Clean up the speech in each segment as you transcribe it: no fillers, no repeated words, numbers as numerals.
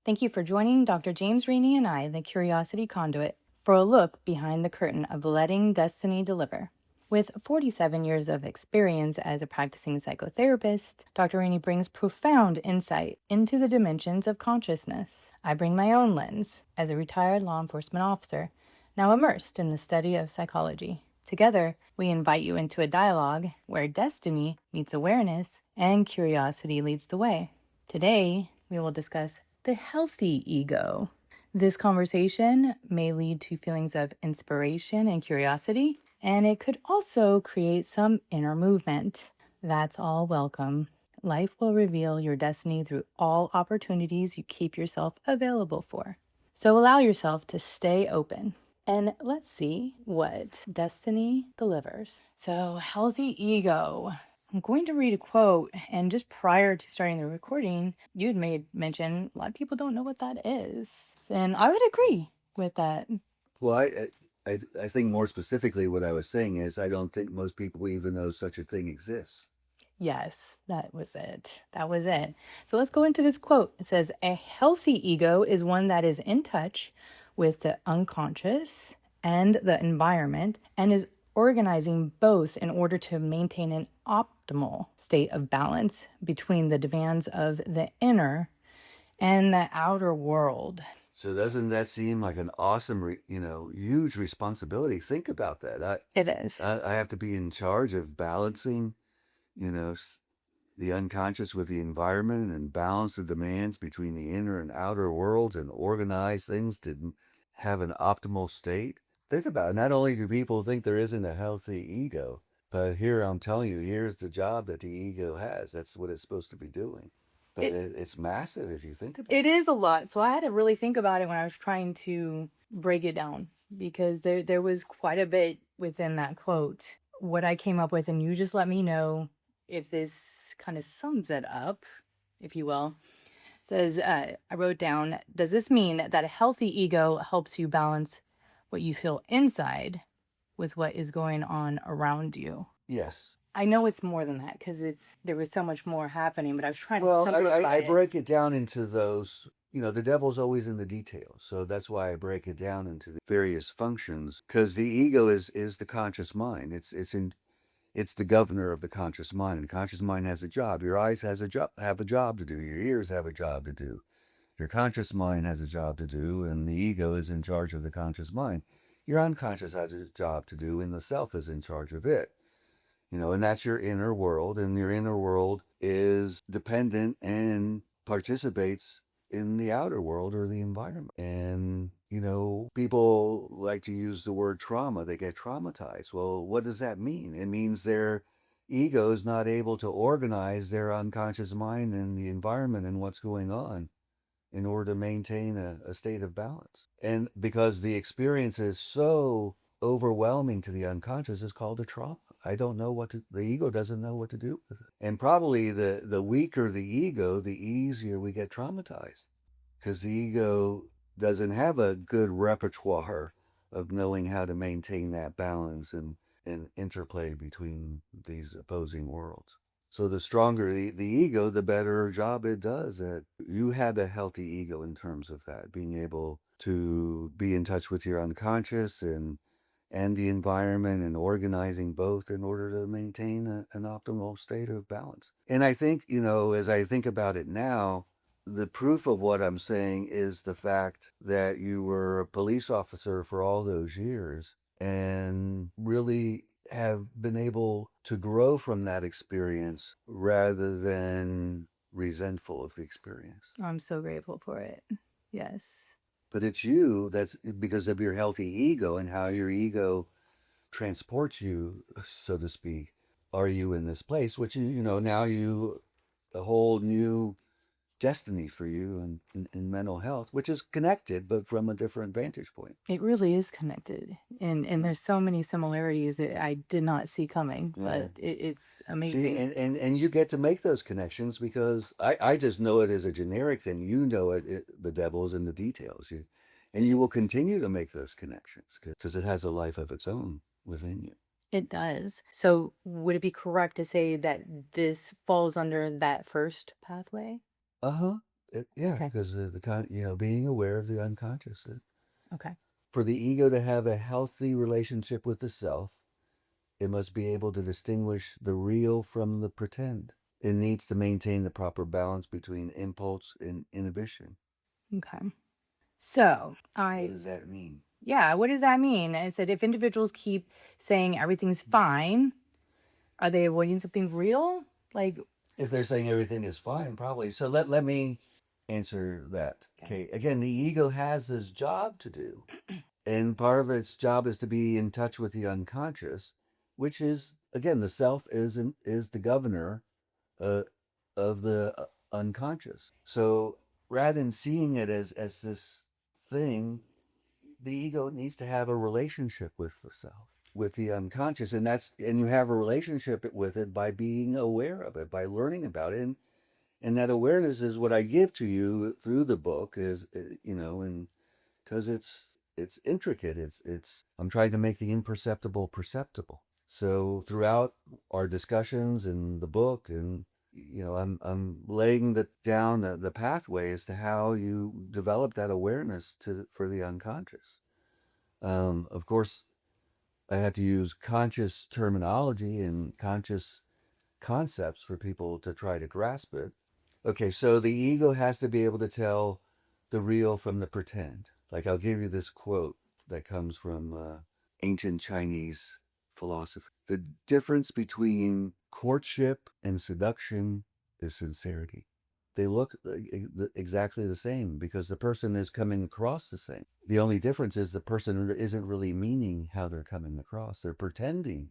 Thank you for joining Dr. James Rini and I, the Curiosity Conduit, for a look behind the curtain of letting destiny deliver. With 47 years of experience as a practicing psychotherapist, Dr. Rini brings profound insight into the dimensions of consciousness. I bring my own lens as a retired law enforcement officer, now immersed in the study of psychology. Together, we invite you into a dialogue where destiny meets awareness and curiosity leads the way. Today, we will discuss the healthy ego. This conversation may lead to feelings of inspiration and curiosity, and it could also create some inner movement. That's all welcome. Life will reveal your destiny through all opportunities you keep yourself available for. So allow yourself to stay open. And let's see what destiny delivers. So, healthy ego. I'm going to read a quote, and just prior to starting the recording, you'd made mention a lot of people don't know what that is. And I would agree with that. Well, I think more specifically what I was saying is I don't think most people even know such a thing exists. Yes, that was it. That was it. So let's go into this quote. It says, "A healthy ego is one that is in touch with the unconscious and the environment and is organizing both in order to maintain an optimal state of balance between the demands of the inner and the outer world." So doesn't that seem like an awesome, huge responsibility? Think about that. It is. I have to be in charge of balancing, you know, the unconscious with the environment and balance the demands between the inner and outer worlds and organize things to have an optimal state. Think about it. Not only do people think there isn't a healthy ego, but here I'm telling you, here's the job that the ego has. That's what it's supposed to be doing. But It it's massive if you think about it it. is a lot. So I had to really think about it when I was trying to break it down because there was quite a bit within that quote. What I came up with, and you just let me know if this kind of sums it up, if you will. Says, I wrote down, does this mean that a healthy ego helps you balance what you feel inside with what is going on around you? Yes. I know it's more than that because there was so much more happening, but I was trying to Well, simplify I it. break it down into those, the devil's always in the details. So that's why I break it down into the various functions because the ego is the conscious mind. It's the governor of the conscious mind. And the conscious mind has a job. Your eyes have a job to do. Your ears have a job to do. Your conscious mind has a job to do, and the ego is in charge of the conscious mind. Your unconscious has a job to do, and the self is in charge of it. And that's your inner world, and your inner world is dependent and participates in the outer world or the environment. And, people like to use the word trauma. They get traumatized. Well, what does that mean? It means their ego is not able to organize their unconscious mind and the environment and what's going on in order to maintain a state of balance. And because the experience is so overwhelming to the unconscious, is called a trauma. I don't know the ego doesn't know what to do with it. And probably the weaker the ego, the easier we get traumatized because the ego doesn't have a good repertoire of knowing how to maintain that balance and interplay between these opposing worlds. So the stronger the ego, the better job it does. You have a healthy ego in terms of that, being able to be in touch with your unconscious and the environment and organizing both in order to maintain an optimal state of balance. And I think, as I think about it now, the proof of what I'm saying is the fact that you were a police officer for all those years and really have been able to grow from that experience rather than resentful of the experience. I'm so grateful for it. Yes. But it's you that's because of your healthy ego and how your ego transports you, so to speak. Are you in this place, which, now a whole new destiny for you in mental health, which is connected, but from a different vantage point. It really is connected. And there's so many similarities that I did not see coming, Yeah. but it's See, amazing. and you get to make those connections because I just know it as a generic thing. You know the devil's in the details. And you will Yes. continue to make those connections because it has a life of its own within you. It does. So would it be correct to say that this falls under that first pathway? Uh huh. Yeah, Okay. because being aware of the unconscious. Okay. For the ego to have a healthy relationship with the self, it must be able to distinguish the real from the pretend. It needs to maintain the proper balance between impulse and inhibition. Okay. So What does that mean? yeah, what does that mean? I said if individuals keep saying everything's fine, are they avoiding something real? Like, If they're saying everything is fine, probably. So let me answer that. Okay. Again, the ego has this job to do. And part of its job is to be in touch with the unconscious, which is, again, the self is the governor uh, of the unconscious. So rather than seeing it as this thing, the ego needs to have a relationship with the self, with the unconscious, and you have a relationship with it by being aware of it, by learning about it, and that awareness is what I give to you through the book, is and because it's intricate. It's I'm trying to make the imperceptible perceptible. So throughout our discussions in the book, and I'm laying down the pathway as to how you develop that awareness for the unconscious. Of course, I had to use conscious terminology and conscious concepts for people to try to grasp it. Okay, so the ego has to be able to tell the real from the pretend. Like, I'll give you this quote that comes from ancient Chinese philosophy. The difference between courtship and seduction is sincerity. They look exactly the same because the person is coming across the same. The only difference is the person isn't really meaning how they're coming across. They're pretending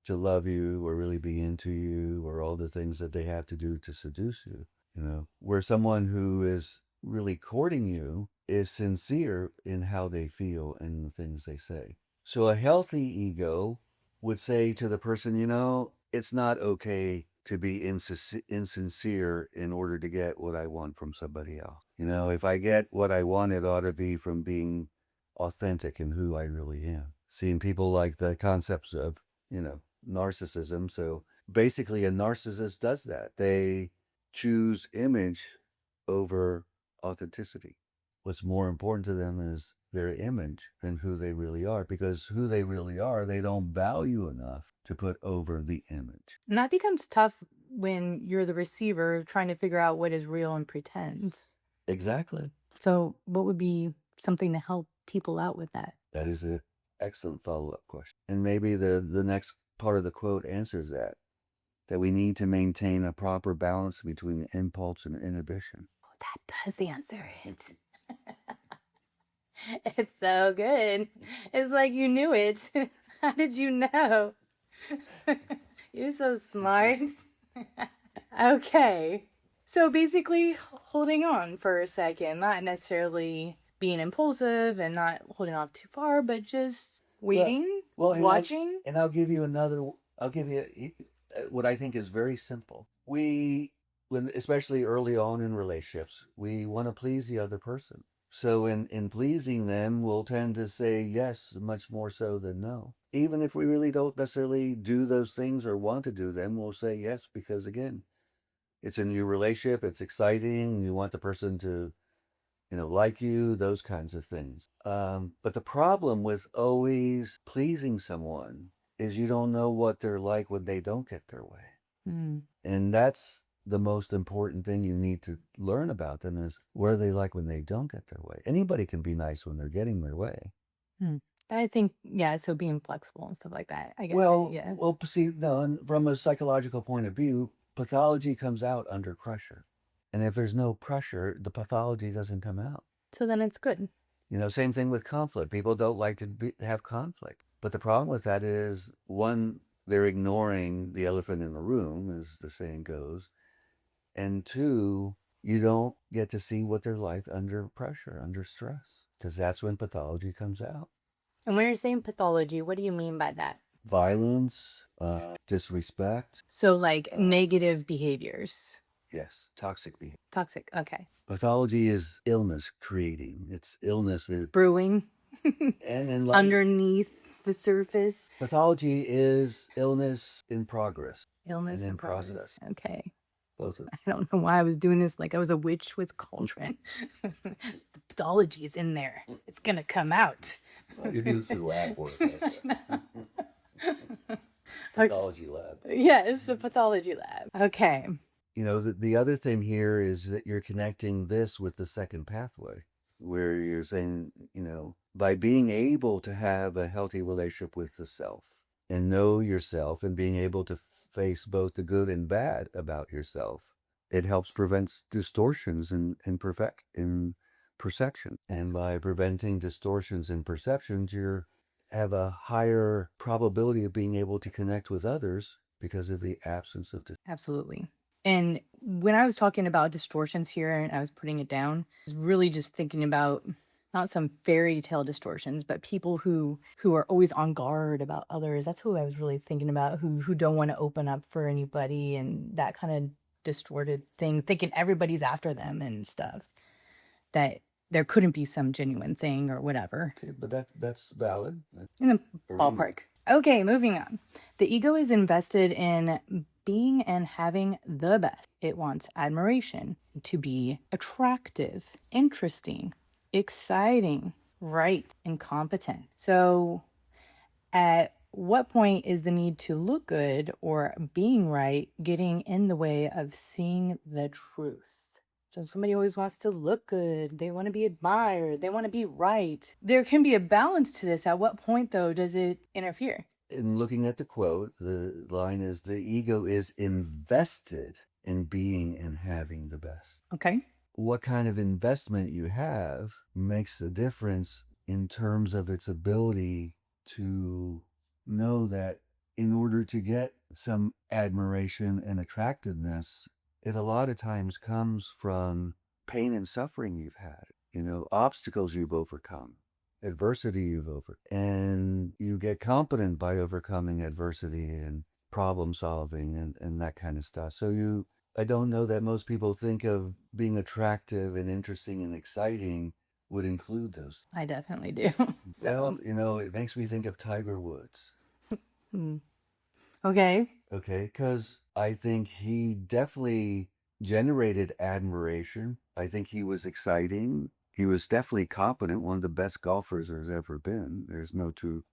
to love you or really be into you or all the things that they have to do to seduce you. Where someone who is really courting you is sincere in how they feel and the things they say. So a healthy ego would say to the person, it's not okay to be insincere in order to get what I want from somebody else. If I get what I want, it ought to be from being authentic in who I really am. Seeing people like the concepts of, narcissism. So basically, a narcissist does that. They choose image over authenticity. What's more important to them is their image than who they really are, because who they really are, they don't value enough to put over the image. and that becomes tough when you're the receiver trying to figure out what is real and pretend. Exactly. So, what would be something to help people out with that? That is an excellent follow up question. And maybe the next part of the quote answers that we need to maintain a proper balance between impulse and inhibition. Oh, that does answer it. It's so good. It's like you knew it. How did you know? You're so smart. Okay. So basically, holding on for a second, not necessarily being impulsive and not holding off too far, but just waiting, Well, watching. and I'll give you another. I'll give you what I think is very simple. Especially early on in relationships, we want to please the other person. So in pleasing them, we'll tend to say yes much more so than no. Even if we really don't necessarily do those things or want to do them, we'll say yes because, again, it's a new relationship. It's exciting. You want the person to like you, those kinds of things. But the problem with always pleasing someone is you don't know what they're like when they don't get their way. Mm. And that's the most important thing you need to learn about them, is what are they like when they don't get their way. Anybody can be nice when they're getting their way. Mm. I think, yeah, so being flexible and stuff like that. I get Well, yeah. well, see, no, and from a psychological point of view, pathology comes out under pressure. And if there's no pressure, the pathology doesn't come out. So then it's good. Same thing with conflict. People don't like to have conflict. But the problem with that is, one, they're ignoring the elephant in the room, as the saying goes. And two, you don't get to see what they're like under pressure, under stress, because that's when pathology comes out. And when you're saying pathology, what do you mean by that? Violence, disrespect. So, like negative behaviors. Yes, toxic behavior. Toxic. Okay. Pathology is illness creating. It's illness. Brewing And in life, underneath the surface. pathology is illness in progress and Illness in and progress. process. Okay. both of them. I don't know why I was doing this like I was a witch with cauldron. The pathology is in there. It's gonna come out. Well, you're doing some lab work. That's pathology lab. Yeah, it's the pathology lab. Okay. You know, the other thing here is that you're connecting this with the second pathway, where you're saying, you know, by being able to have a healthy relationship with the self and know yourself and being able to face both the good and bad about yourself, it helps prevent distortions in perception. And by preventing distortions in perceptions, you have a higher probability of being able to connect with others because of the absence of Absolutely. And when I was talking about distortions here and I was putting it down, I was really just thinking about not some fairy tale distortions, but people who are always on guard about others. That's who I was really thinking about, who don't want to open up for anybody and that kind of distorted thing, thinking everybody's after them and stuff. That there couldn't be some genuine thing or whatever. Okay, but that's valid. In the Agreed. ballpark. Okay, moving on. The ego is invested in being and having the best. It wants admiration, to be attractive, interesting, exciting, right, and competent. So, at what point is the need to look good or being right getting in the way of seeing the truth? So somebody always wants to look good. They want to be admired. They want to be right. There can be a balance to this. At what point, though, does it interfere? In looking at the quote, the line is the ego is invested in being and having the best. Okay. What kind of investment you have makes a difference in terms of its ability to know that in order to get some admiration and attractiveness, it a lot of times comes from pain and suffering you've had, you know, obstacles you've overcome, adversity you've overcome, and you get competent by overcoming adversity and problem solving and that kind of stuff. So I don't know that most people think of being attractive and interesting and exciting would include those. I definitely do. Well, you know, it makes me think of Tiger Woods. Hmm. Okay. Okay, because I think he definitely generated admiration. I think he was exciting. He was definitely competent, one of the best golfers there's ever been. There's no two,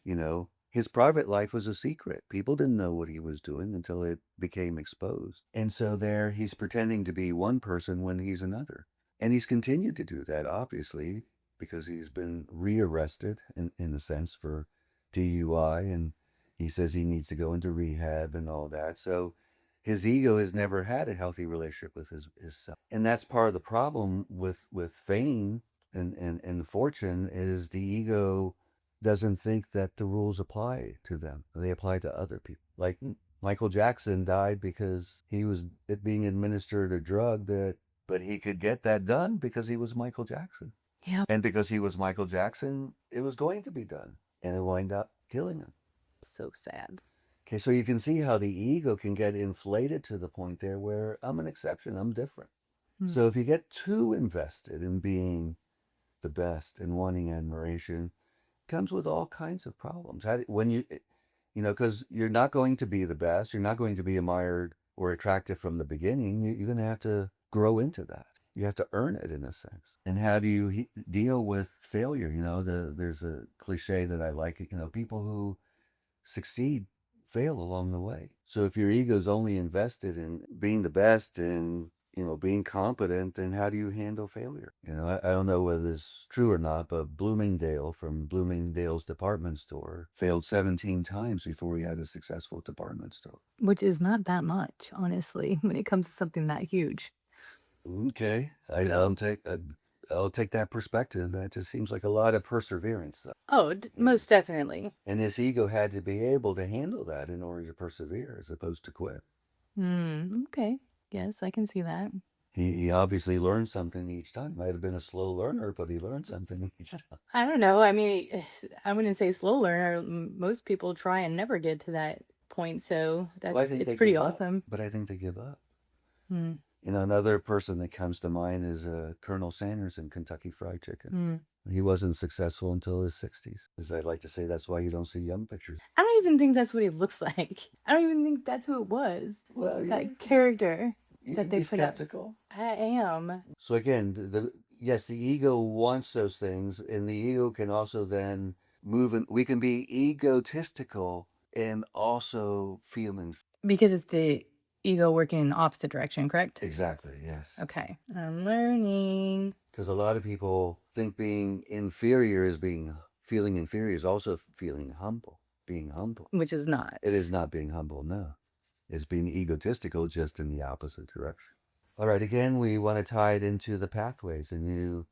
you know. His private life was a secret. People didn't know what he was doing until it became exposed. And so there he's pretending to be one person when he's another. And he's continued to do that, obviously, because he's been rearrested in a sense for DUI, and he says he needs to go into rehab and all that. So his ego has never had a healthy relationship with his self. And that's part of the problem with fame and fortune is the ego doesn't think that the rules apply to them. They apply to other people. Like Michael Jackson died because he was being administered a drug but he could get that done because he was Michael Jackson. Yeah. And because he was Michael Jackson, it was going to be done. And it wound up killing him. So sad. Okay, so you can see how the ego can get inflated to the point there where I'm an exception, I'm different. So if you get too invested in being the best and wanting admiration, comes with all kinds of problems. When you know, because you're not going to be the best, you're not going to be admired or attractive from the beginning. You're going to have to grow into that. You have to earn it in a sense. And how do you deal with failure? You know, there's a cliche that I like. You know, people who succeed fail along the way. So if your ego's only invested in being the best and you know being competent, then how do you handle failure? You know, I don't know whether this is true or not, but Bloomingdale from Bloomingdale's department store failed 17 times before he had a successful department store. Which is not that much, honestly, when it comes to something that huge. Okay, So. I'll take that perspective. That just seems like a lot of perseverance, though. Oh, most definitely. And his ego had to be able to handle that in order to persevere as opposed to quit. Okay. Yes, I can see that. He obviously learned something each time. Might have been a slow learner, but he learned something each time. I don't know. I mean, I wouldn't say slow learner. Most people try and never get to that point, so Well, I that's think it's they pretty give up, awesome. but I think they give up. And another person that comes to mind is Colonel Sanders in Kentucky Fried Chicken. He wasn't successful until his 60s. As I'd like to say, that's why you don't see young pictures. I don't even think that's what he looks like. I don't even think that's who it was. Well, That character you that can they be put up. skeptical. I am. So again, yes, the ego wants those things, and the ego can also then move. We can be egotistical and also feel Because it's the ego working in the opposite direction, correct? exactly, yes. Okay. I'm learning. Because a lot of people think being inferior is feeling inferior is also feeling humble, being humble. Which is not. It is not being humble, no. It's being egotistical, just in the opposite direction. All right, again, we want to tie it into the pathways, and you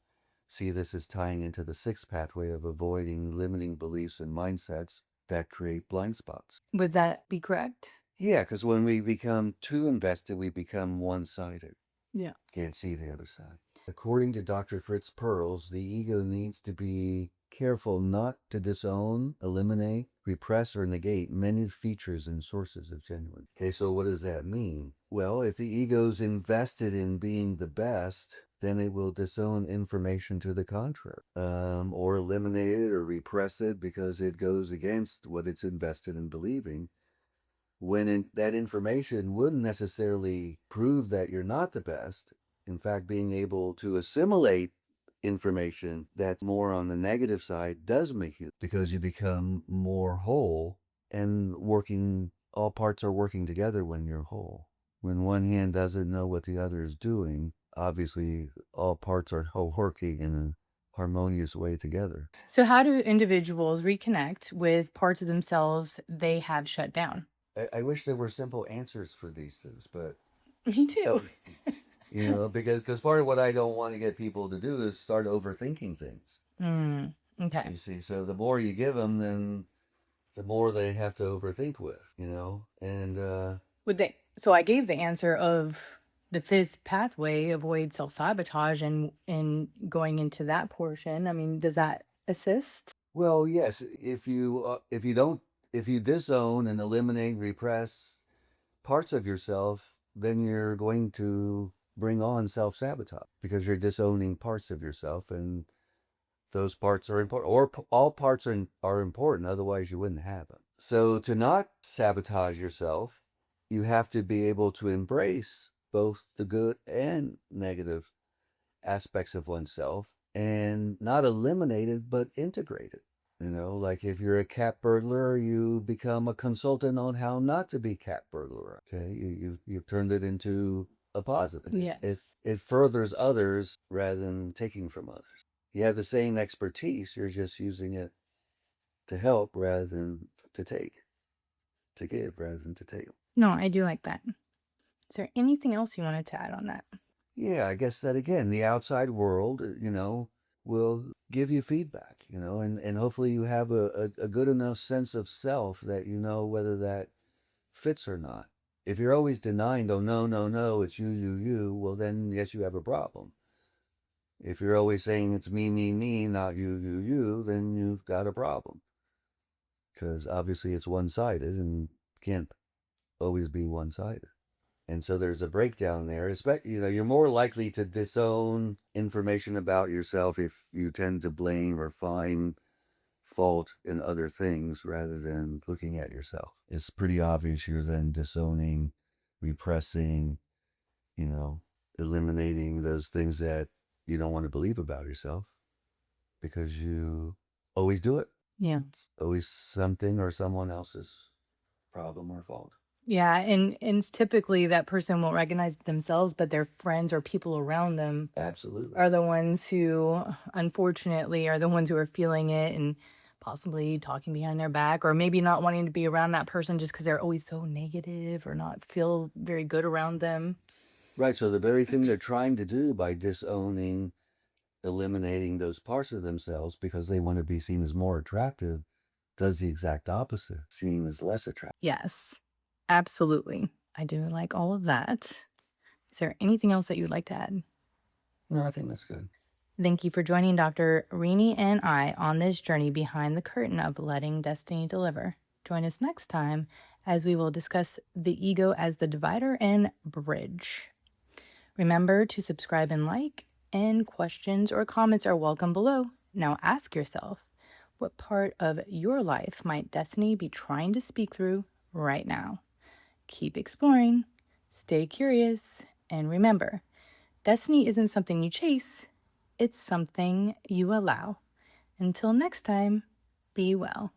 see this as tying into the sixth pathway of avoiding limiting beliefs and mindsets that create blind spots. Would that be correct? Yeah, because when we become too invested, we become one-sided. Yeah. Can't see the other side. According to Dr. Fritz Perls, the ego needs to be careful not to disown, eliminate, repress, or negate many features and sources of genuine. Okay, so what does that mean? Well, if the ego's invested in being the best, then it will disown information to the contrary, or eliminate it or repress it because it goes against what it's invested in believing, when that information wouldn't necessarily prove that you're not the best. In fact, being able to assimilate information that's more on the negative side does make you, because you become more whole, and all parts are working together when you're whole. When one hand doesn't know what the other is doing, obviously all parts are working in a harmonious way together. So, how do individuals reconnect with parts of themselves they have shut down? I wish there were simple answers for these things, but Me too. because part of what I don't want to get people to do is start overthinking things. Okay. You see, so the more you give them, then the more they have to overthink with, and Would they? So I gave the answer of the fifth pathway, avoid self-sabotage, and going into that portion. I mean, does that assist? well, yes, if you disown and eliminate, repress parts of yourself, then you're going to bring on self-sabotage because you're disowning parts of yourself, and those parts are important, or all parts are important, otherwise you wouldn't have them. So to not sabotage yourself, you have to be able to embrace both the good and negative aspects of oneself, and not eliminate it but integrate it. Like if you're a cat burglar, you become a consultant on how not to be cat burglar. Okay, you've turned it into a positive. Yes. It furthers others rather than taking from others. You have the same expertise, you're just using it to help rather than to take, to give rather than to take. No, I do like that. Is there anything else you wanted to add on that? Yeah, I guess that again, the outside world, will give you feedback, and hopefully you have a good enough sense of self that you know whether that fits or not. If you're always denying, oh, no, no, no, it's you, well, then yes, you have a problem. If you're always saying it's me, not you, then you've got a problem. Because obviously it's one-sided and can't always be one-sided. And so there's a breakdown there. You're more likely to disown information about yourself if you tend to blame or find fault in other things rather than looking at yourself. It's pretty obvious you're then disowning, repressing, you know, eliminating those things that you don't want to believe about yourself because you always do it. Yeah. It's always something or someone else's problem or fault. Yeah, and it's typically that person won't recognize themselves, but their friends or people around them Absolutely. are the ones who, unfortunately, are the ones who are feeling it and possibly talking behind their back, or maybe not wanting to be around that person just because they're always so negative or not feel very good around them. Right. So the very thing they're trying to do by disowning, eliminating those parts of themselves because they want to be seen as more attractive does the exact opposite, seen as less attractive. Yes, absolutely. I do like all of that. Is there anything else that you'd like to add? No, I think that's good. Thank you for joining Dr. Rini and I on this journey behind the curtain of letting destiny deliver. Join us next time as we will discuss the ego as the divider and bridge. Remember to subscribe and like, and questions or comments are welcome below. Now ask yourself, what part of your life might destiny be trying to speak through right now? Keep exploring, stay curious, and remember, destiny isn't something you chase, it's something you allow. Until next time, be well.